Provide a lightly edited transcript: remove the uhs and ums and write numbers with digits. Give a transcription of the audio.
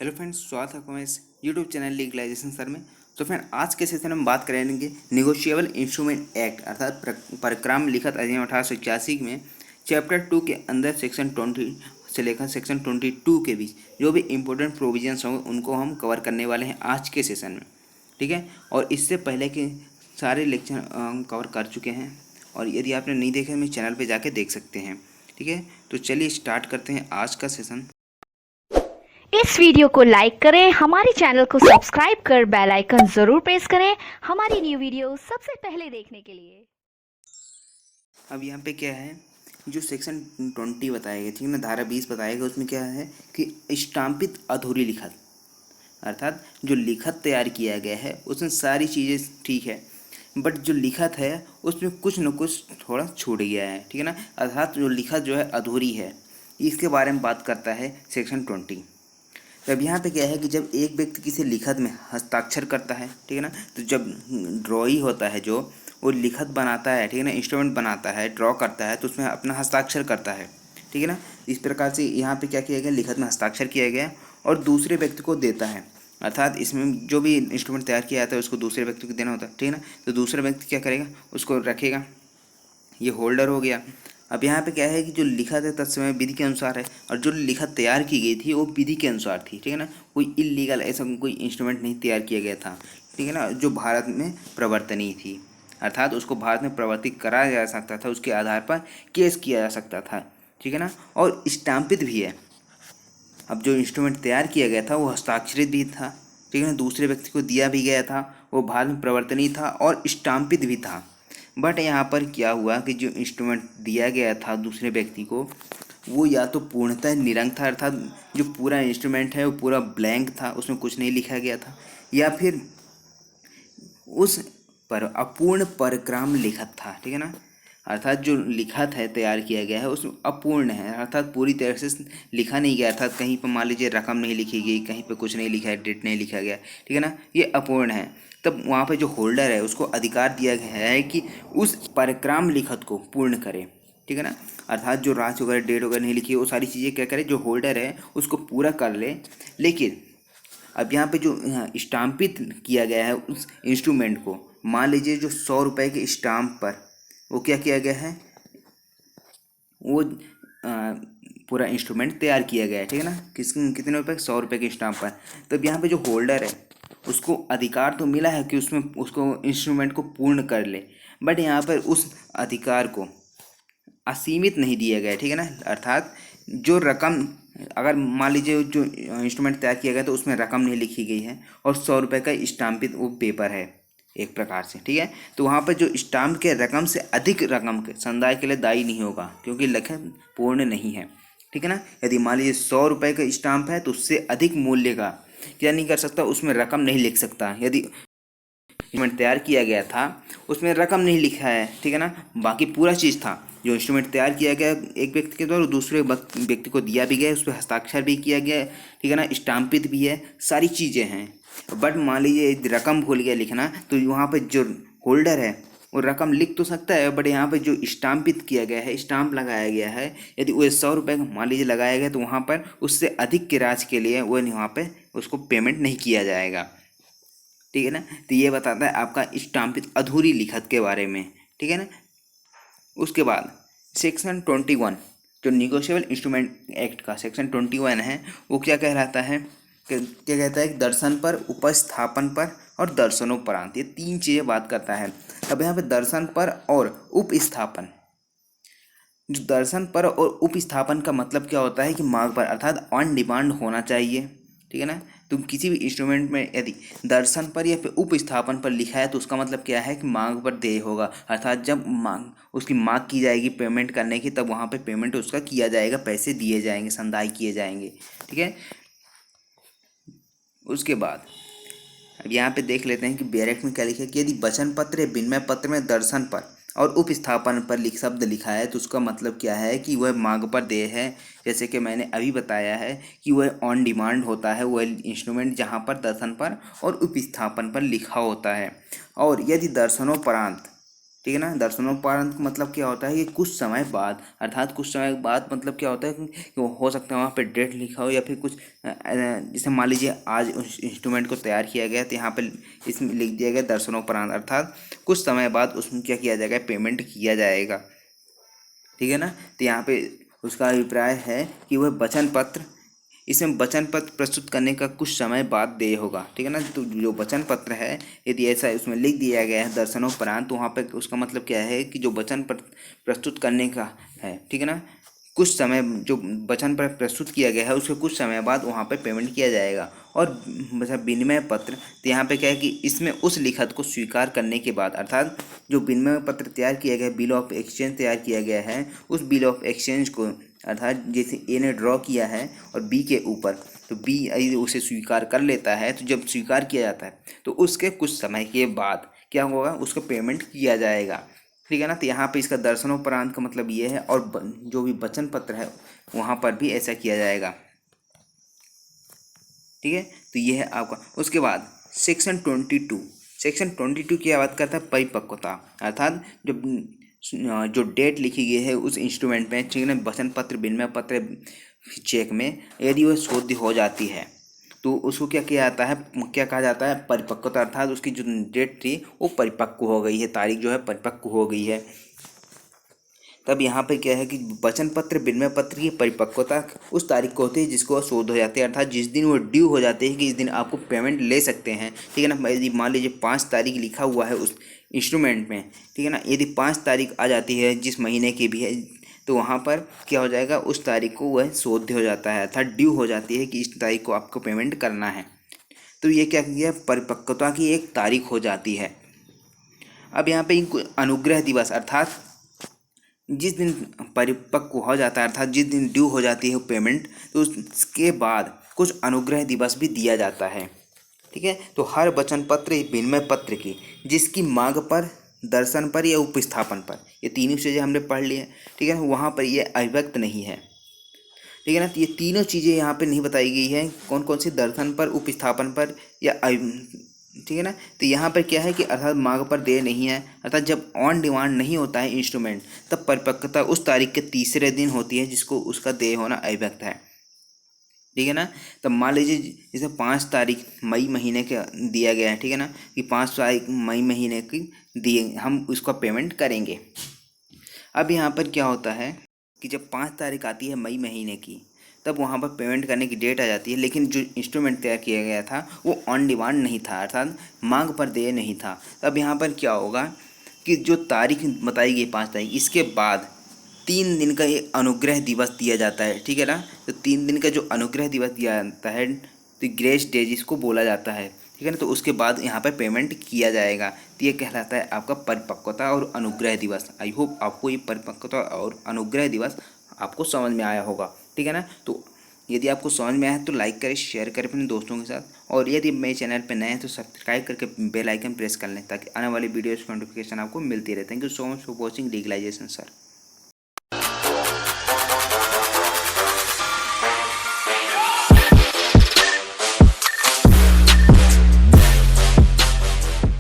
Hello friends, स्वागत है आपका इस यूट्यूब चैनल लीगलाइजेशन सर में। तो फ्रेंड, आज के सेशन में बात करेंगे निगोशिएबल इंस्ट्रूमेंट एक्ट अर्थात परक्राम लिखित अधिनियम 1881 में चैप्टर 2 के अंदर सेक्शन 20 से लेकर सेक्शन 22 के बीच जो भी इम्पोर्टेंट प्रोविजंस होंगे उनको हम कवर करने वाले हैं आज के सेशन में। ठीक है, और इससे पहले के सारे लेक्चर हम कवर कर चुके हैं, और यदि आपने नहीं देखे मेरे चैनल पर जाके देख सकते हैं। ठीक है, तो चलिए स्टार्ट करते हैं आज का सेशन। इस वीडियो को लाइक करें, हमारे चैनल को सब्सक्राइब कर बेल आइकन जरूर प्रेस करें हमारी न्यू वीडियो सबसे पहले देखने के लिए। अब यहाँ पे क्या है, जो सेक्शन 20 बताया गया, ठीक है ना, धारा 20 बताया गया, उसमें क्या है कि स्टाम्पित अधूरी लिखत अर्थात जो लिखत तैयार किया गया है उसमें सारी चीज़ें ठीक है, बट जो लिखत है उसमें कुछ न कुछ थोड़ा छूट गया है। ठीक है ना, अर्थात जो लिखत जो है अधूरी है, इसके बारे में बात करता है सेक्शन 20। तो अब यहाँ पे क्या है कि जब एक व्यक्ति किसी लिखत में हस्ताक्षर करता है, ठीक है ना, तो जब ड्रॉई होता है जो वो लिखत बनाता है, ठीक है ना, इंस्ट्रूमेंट बनाता है, ड्रॉ करता है, तो उसमें अपना हस्ताक्षर करता है। ठीक है ना, इस प्रकार से यहाँ पे क्या किया गया, लिखत में हस्ताक्षर किया गया और दूसरे व्यक्ति को देता है, अर्थात इसमें जो भी इंस्ट्रूमेंट तैयार किया जाता है उसको दूसरे व्यक्ति को देना होता है। ठीक है ना, तो दूसरा व्यक्ति क्या करेगा, उसको रखेगा, ये होल्डर हो गया। अब यहाँ पे क्या है कि जो लिखा था तत्समय विधि के अनुसार है, और जो लिखत तैयार की गई थी वो विधि के अनुसार थी। ठीक है ना, कोई इलीगल ऐसा कोई इंस्ट्रूमेंट नहीं तैयार किया गया था। ठीक है ना, जो भारत में प्रवर्तनीय थी, अर्थात उसको भारत में प्रवर्तित कराया जा सकता था, उसके आधार पर केस किया जा सकता था। ठीक है ना, और स्टाम्पित भी है। अब जो इंस्ट्रूमेंट तैयार किया गया था वो हस्ताक्षरित भी था, ठीक है ना, दूसरे व्यक्ति को दिया भी गया था, वो भारत में प्रवर्तनीय था और स्टाम्पित भी था। बट यहाँ पर क्या हुआ कि जो इंस्ट्रूमेंट दिया गया था दूसरे व्यक्ति को, वो या तो पूर्णतः निरंक था, अर्थात जो पूरा इंस्ट्रूमेंट है वो पूरा ब्लैंक था, उसमें कुछ नहीं लिखा गया था, या फिर उस पर अपूर्ण परक्राम लिखत था। ठीक है ना, अर्थात जो लिखत है तैयार किया गया है उसमें अपूर्ण है, अर्थात पूरी तरह से लिखा नहीं गया, अर्थात कहीं पर मान लीजिए रकम नहीं लिखी गई, कहीं पे कुछ नहीं लिखा है, डेट नहीं लिखा गया। ठीक है ना, ये अपूर्ण है। तब वहाँ पे जो होल्डर है उसको अधिकार दिया गया है कि उस परक्राम लिखत को पूर्ण करे। ठीक है ना, अर्थात जो राज वगैरह डेट वगैरह नहीं लिखी है वो सारी चीज़ें क्या करे, जो होल्डर है उसको पूरा कर ले। लेकिन अब यहाँ पे जो स्टाम्पित किया गया है उस इंस्ट्रूमेंट को, मान लीजिए जो 100 रुपये के स्टाम्प पर वो क्या किया गया है, वो पूरा इंस्ट्रूमेंट तैयार किया गया है। ठीक है ना, कितने रुपए, 100 रुपये के स्टाम्प पर। तो अब यहाँ पे जो होल्डर है उसको अधिकार तो मिला है कि उसमें उसको इंस्ट्रूमेंट को पूर्ण कर ले, बट यहाँ पर उस अधिकार को असीमित नहीं दिया गया है। ठीक है ना, अर्थात जो रकम, अगर मान लीजिए जो इंस्ट्रूमेंट तैयार किया गया तो उसमें रकम नहीं लिखी गई है और 100 रुपये का स्टाम्पित वो पेपर है एक प्रकार से। ठीक है, तो वहाँ पर जो स्टाम्प के रकम से अधिक रकम के संदाय के लिए दायी नहीं होगा, क्योंकि लक्ष्य पूर्ण नहीं है। ठीक है ना, यदि मान लीजिए 100 रुपये का स्टाम्प है तो उससे अधिक मूल्य का क्या नहीं कर सकता, उसमें रकम नहीं लिख सकता। यदि इंस्ट्रूमेंट तैयार किया गया था उसमें रकम नहीं लिखा है, ठीक है ना, बाकी पूरा चीज़ था, जो इंस्ट्रूमेंट तैयार किया गया एक व्यक्ति के द्वारा दूसरे व्यक्ति को दिया भी गया, उस पर हस्ताक्षर भी किया गया, ठीक है ना, स्टाम्पित भी है, सारी चीज़ें हैं। बट मान लीजिए रकम भूल गया लिखना, तो वहाँ पर जो होल्डर है वो रकम लिख तो सकता है, बट यहाँ पर जो स्टाम्पित किया गया है, स्टाम्प लगाया गया है, यदि वो 100 रुपये का मान लीजिए लगाया गया तो वहाँ पर उससे अधिक के राशि के लिए वो वहाँ पर उसको पेमेंट नहीं किया जाएगा। ठीक है ना, तो ये बताता है आपका स्टाम्पित अधूरी लिखत के बारे में। ठीक है ना, उसके बाद सेक्शन 21 जो निगोशिएबल इंस्ट्रूमेंट एक्ट का सेक्शन 21 है, वो क्या कहलाता है, क्या कहता है, दर्शन पर, उपस्थापन पर और दर्शनोपरांत, ये तीन चीज़ें बात करता है। अब यहाँ पे दर्शन पर और उपस्थापन, जो दर्शन पर और उपस्थापन का मतलब क्या होता है कि मांग पर, अर्थात ऑन डिमांड होना चाहिए। ठीक है ना, तो किसी भी इंस्ट्रूमेंट में यदि दर्शन पर या फिर उपस्थापन पर लिखा है तो उसका मतलब क्या है कि मांग पर देय होगा, अर्थात जब मांग उसकी मांग की जाएगी पेमेंट करने की, तब वहाँ पे पेमेंट उसका किया जाएगा, पैसे दिए जाएंगे, संदाय किए जाएंगे। ठीक है, उसके बाद अब यहाँ पे देख लेते हैं कि बैरेक्ट में क्या लिखा है कि यदि वचन पत्र या विनिमय पत्र में दर्शन पर और उपस्थापन पर शब्द लिखा है तो उसका मतलब क्या है कि वह मांग पर देय है। जैसे कि मैंने अभी बताया है कि वह ऑन डिमांड होता है, वह इंस्ट्रूमेंट जहाँ पर दर्शन पर और उपस्थापन पर लिखा होता है। और यदि दर्शनोपरांत ठीक है ना। दर्शनोपरांत मतलब क्या होता है कि कुछ समय बाद, अर्थात कुछ समय बाद मतलब क्या होता है कि वो हो सकता है वहाँ पे डेट लिखा हो या फिर कुछ जैसे मान लीजिए आज उस इंस्ट्रूमेंट को तैयार किया गया तो यहाँ पे इसमें लिख दिया गया दर्शनोपरांत, अर्थात कुछ समय बाद उसमें क्या किया जाएगा, पेमेंट किया जाएगा। ठीक है ना। तो यहाँ पे उसका अभिप्राय है कि वह वचन पत्र, इसमें वचन पत्र प्रस्तुत करने का कुछ समय बाद देय होगा। ठीक है ना। तो जो वचन पत्र है यदि ऐसा उसमें लिख दिया गया है दर्शनोपरांत, तो वहाँ पे उसका मतलब क्या है कि जो वचन पत्र प्रस्तुत करने का है, ठीक है ना, कुछ समय जो वचन पत्र प्रस्तुत किया गया है उसके कुछ समय बाद वहाँ पे पेमेंट किया जाएगा। और विनिमय पत्र, तो यहाँ पे क्या है कि इसमें उस लिखत को स्वीकार करने के बाद, अर्थात जो विनिमय पत्र तैयार किया गया है, बिल ऑफ एक्सचेंज तैयार किया गया है, उस बिल ऑफ एक्सचेंज को, अर्थात जैसे ए ने ड्रॉ किया है और बी के ऊपर, तो बी यदि उसे स्वीकार कर लेता है, तो जब स्वीकार किया जाता है तो उसके कुछ समय के बाद क्या होगा, उसको पेमेंट किया जाएगा। ठीक है ना। तो यहाँ पे इसका दर्शनोपरांत का मतलब ये है, और जो भी वचन पत्र है वहाँ पर भी ऐसा किया जाएगा। ठीक है। तो ये है आपका। उसके बाद सेक्शन 22, सेक्शन 22 की बात करता है परिपक्वता, अर्थात जो डेट लिखी गई है उस इंस्ट्रूमेंट में, ठीक है ना, वचन पत्र, विनिमय पत्र, चेक में, यदि वह शोध हो जाती है तो उसको क्या किया जाता है, क्या कहा जाता है, परिपक्वता, अर्थात उसकी जो डेट थी वो परिपक्व हो गई है, तारीख जो है परिपक्व हो गई है। तब यहाँ पे क्या है कि वचन पत्र, विनिमय पत्र की परिपक्वता उस तारीख को होती है जिसको शोध हो जाती है, अर्थात जिस दिन वो ड्यू हो जाते हैं कि इस दिन आपको पेमेंट ले सकते हैं। ठीक है ना। यदि मान लीजिए 5 तारीख लिखा हुआ है उस इंस्ट्रूमेंट में, ठीक है ना, यदि 5 तारीख आ जाती है जिस महीने की भी है, तो वहाँ पर क्या हो जाएगा, उस तारीख को वह शोध हो जाता है, अर्थात ड्यू हो जाती है कि इस तारीख को आपको पेमेंट करना है। तो ये क्या किया, परिपक्वता की एक तारीख हो जाती है। अब यहाँ पे अनुग्रह दिवस, अर्थात जिस दिन परिपक्व हो जाता है, अर्थात जिस दिन ड्यू हो जाती है पेमेंट, तो उसके बाद कुछ अनुग्रह दिवस भी दिया जाता है। ठीक है। तो हर वचन पत्र, विनिमय पत्र की जिसकी मांग पर, दर्शन पर या उपस्थापन पर, ये तीनों चीज़ें हमने पढ़ ली हैं। ठीक है। वहाँ पर ये अभिव्यक्त नहीं है। ठीक है ना। तो ये तीनों चीज़ें यहाँ पे नहीं बताई गई हैं, कौन कौन सी, दर्शन पर, उपस्थापन पर या ठीक है ना। तो यहाँ पर क्या है कि अर्थात मांग पर देय नहीं है, अर्थात जब ऑन डिमांड नहीं होता है इंस्ट्रूमेंट, तब परिपक्वता उस तारीख के तीसरे दिन होती है जिसको उसका देय होना अभिव्यक्त है। ठीक है ना। तब मान लीजिए जैसे 5 तारीख मई महीने का दिया गया है, ठीक है ना, कि 5 तारीख मई महीने की दिए, हम उसका पेमेंट करेंगे। अब यहाँ पर क्या होता है कि जब 5 तारीख आती है मई महीने की, तब वहाँ पर पेमेंट करने की डेट आ जाती है, लेकिन जो इंस्ट्रूमेंट तैयार किया गया था वो ऑन डिमांड नहीं था, अर्थात मांग पर देय नहीं था। तब यहाँ पर क्या होगा कि जो तारीख बताई गई 5 तारीख, इसके बाद 3 दिन का ये अनुग्रह दिवस दिया जाता है। ठीक है ना। तो 3 दिन का जो अनुग्रह दिवस दिया जाता है, तो ग्रेस डे जिसको बोला जाता है, ठीक है ना, तो उसके बाद यहाँ पर पेमेंट किया जाएगा। तो ये कहलाता है आपका परिपक्वता और अनुग्रह दिवस। आई होप आपको ये परिपक्वता और अनुग्रह दिवस आपको समझ में आया होगा। ठीक है ना। तो यदि आपको समझ में आया तो लाइक करें, शेयर करें अपने दोस्तों के साथ, और यदि मेरे चैनल पर नए हैं तो सब्सक्राइब करके बेल आइकन प्रेस कर लें ताकि आने वाली वीडियोज़ की नोटिफिकेशन आपको मिलती रहे। Thank you so much for watching legalisation sir.